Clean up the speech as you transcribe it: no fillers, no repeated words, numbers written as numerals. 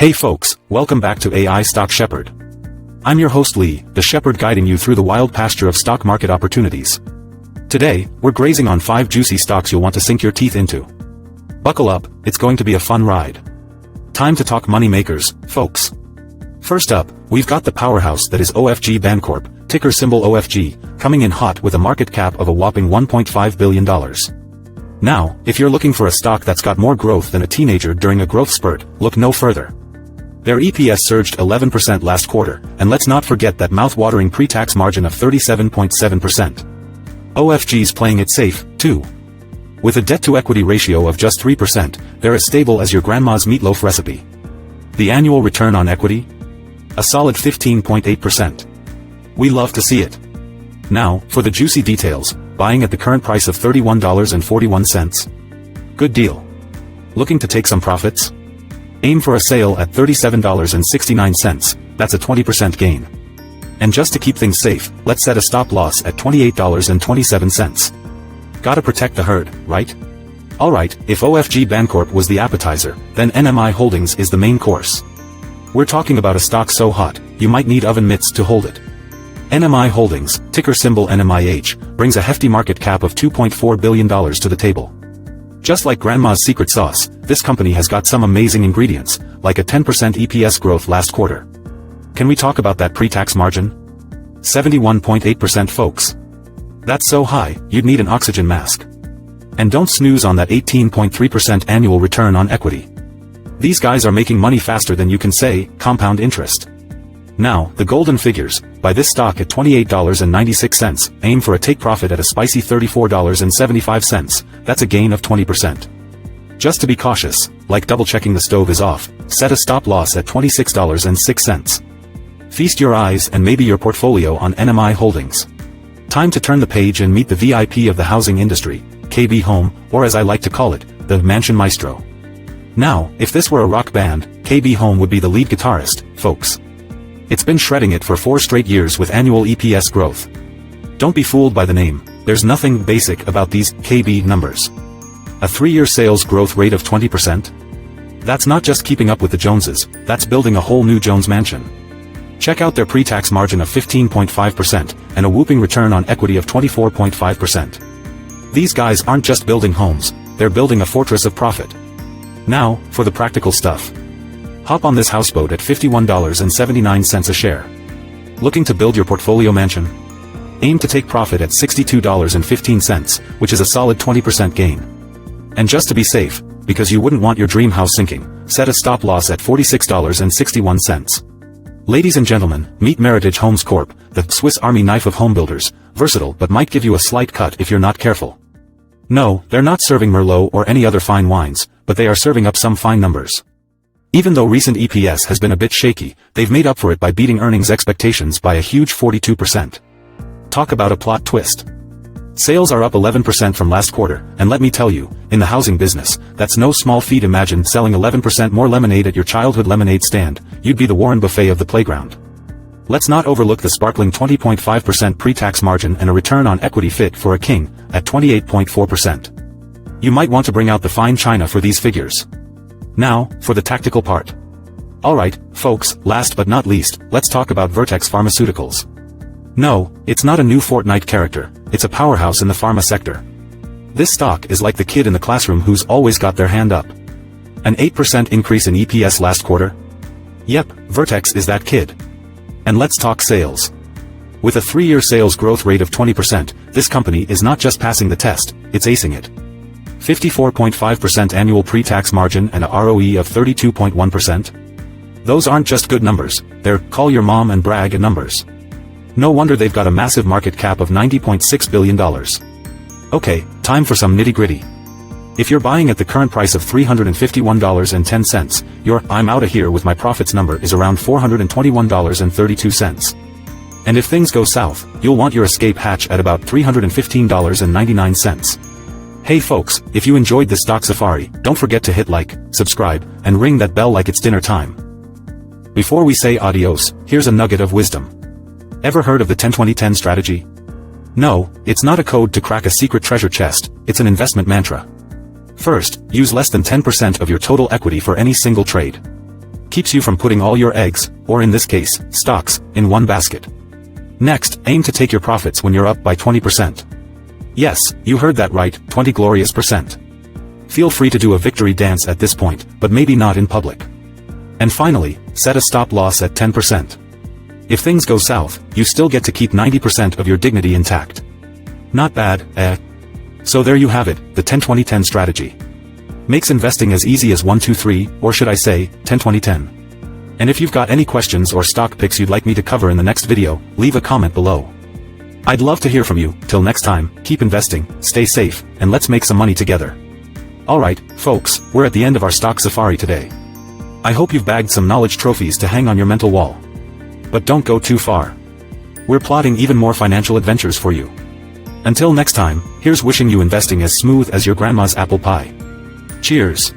Hey folks, welcome back to AI Stock Shepherd. I'm your host Lee, the shepherd guiding you through the wild pasture of stock market opportunities. Today, we're grazing on 5 juicy stocks you'll want to sink your teeth into. Buckle up, it's going to be a fun ride. Time to talk money makers, folks. First up, we've got the powerhouse that is OFG Bancorp, ticker symbol OFG, coming in hot with a market cap of a whopping $1.5 billion. Now, if you're looking for a stock that's got more growth than a teenager during a growth spurt, look no further. Their EPS surged 11% last quarter, and let's not forget that mouth-watering pre-tax margin of 37.7%. OFG's playing it safe, too. With a debt-to-equity ratio of just 3%, they're as stable as your grandma's meatloaf recipe. The annual return on equity? A solid 15.8%. We love to see it. Now, for the juicy details, buying at the current price of $31.41. Good deal. Looking to take some profits? Aim for a sale at $37.69, that's a 20% gain. And just to keep things safe, let's set a stop loss at $28.27. Gotta protect the herd, right? Alright, if OFG Bancorp was the appetizer, then NMI Holdings is the main course. We're talking about a stock so hot, you might need oven mitts to hold it. NMI Holdings, ticker symbol NMIH, brings a hefty market cap of $2.4 billion to the table. Just like Grandma's secret sauce, this company has got some amazing ingredients, like a 10% EPS growth last quarter. Can we talk about that pre-tax margin? 71.8% folks. That's so high, you'd need an oxygen mask. And don't snooze on that 18.3% annual return on equity. These guys are making money faster than you can say, compound interest. Now, the golden figures, buy this stock at $28.96, aim for a take profit at a spicy $34.75, that's a gain of 20%. Just to be cautious, like double-checking the stove is off, set a stop loss at $26.06. Feast your eyes and maybe your portfolio on NMI Holdings. Time to turn the page and meet the VIP of the housing industry, KB Home, or as I like to call it, the Mansion Maestro. Now, if this were a rock band, KB Home would be the lead guitarist, folks. It's been shredding it for 4 straight years with annual EPS growth. Don't be fooled by the name, there's nothing basic about these KB numbers. A 3-year sales growth rate of 20%? That's not just keeping up with the Joneses, that's building a whole new Jones mansion. Check out their pre-tax margin of 15.5% and a whooping return on equity of 24.5%. These guys aren't just building homes, they're building a fortress of profit. Now, for the practical stuff. Hop on this houseboat at $51.79 a share. Looking to build your portfolio mansion? Aim to take profit at $62.15, which is a solid 20% gain. And just to be safe, because you wouldn't want your dream house sinking, set a stop loss at $46.61. Ladies and gentlemen, meet Meritage Homes Corp., the Swiss Army knife of home builders, versatile but might give you a slight cut if you're not careful. No, they're not serving Merlot or any other fine wines, but they are serving up some fine numbers. Even though recent EPS has been a bit shaky, they've made up for it by beating earnings expectations by a huge 42%. Talk about a plot twist. Sales are up 11% from last quarter, and let me tell you, in the housing business, that's no small feat. Imagine selling 11% more lemonade at your childhood lemonade stand, you'd be the Warren Buffet of the playground. Let's not overlook the sparkling 20.5% pre-tax margin and a return on equity fit for a king, at 28.4%. You might want to bring out the fine china for these figures. Now, for the tactical part. Alright, folks, last but not least, let's talk about Vertex Pharmaceuticals. No, it's not a new Fortnite character, it's a powerhouse in the pharma sector. This stock is like the kid in the classroom who's always got their hand up. An 8% increase in EPS last quarter? Yep, Vertex is that kid. And let's talk sales. With a 3-year sales growth rate of 20%, this company is not just passing the test, it's acing it. 54.5% annual pre-tax margin and a ROE of 32.1%? Those aren't just good numbers, they're call your mom and brag numbers. No wonder they've got a massive market cap of $90.6 billion. Okay, time for some nitty-gritty. If you're buying at the current price of $351.10, your I'm outta here with my profits number is around $421.32. And if things go south, you'll want your escape hatch at about $315.99. Hey folks, if you enjoyed this stock safari, don't forget to hit like, subscribe, and ring that bell like it's dinner time. Before we say adios, here's a nugget of wisdom. Ever heard of the 10-20-10 strategy? No, it's not a code to crack a secret treasure chest, it's an investment mantra. First, use less than 10% of your total equity for any single trade. Keeps you from putting all your eggs, or in this case, stocks, in one basket. Next, aim to take your profits when you're up by 20%. Yes, you heard that right, 20 glorious percent. Feel free to do a victory dance at this point, but maybe not in public. And finally, set a stop loss at 10%. If things go south, you still get to keep 90% of your dignity intact. Not bad, eh? So there you have it, the 10-20-10 strategy. Makes investing as easy as 1-2-3, or should I say, 10-20-10. And if you've got any questions or stock picks you'd like me to cover in the next video, leave a comment below. I'd love to hear from you. Till next time, keep investing, stay safe, and let's make some money together. Alright, folks, we're at the end of our stock safari today. I hope you've bagged some knowledge trophies to hang on your mental wall. But don't go too far. We're plotting even more financial adventures for you. Until next time, here's wishing you investing as smooth as your grandma's apple pie. Cheers.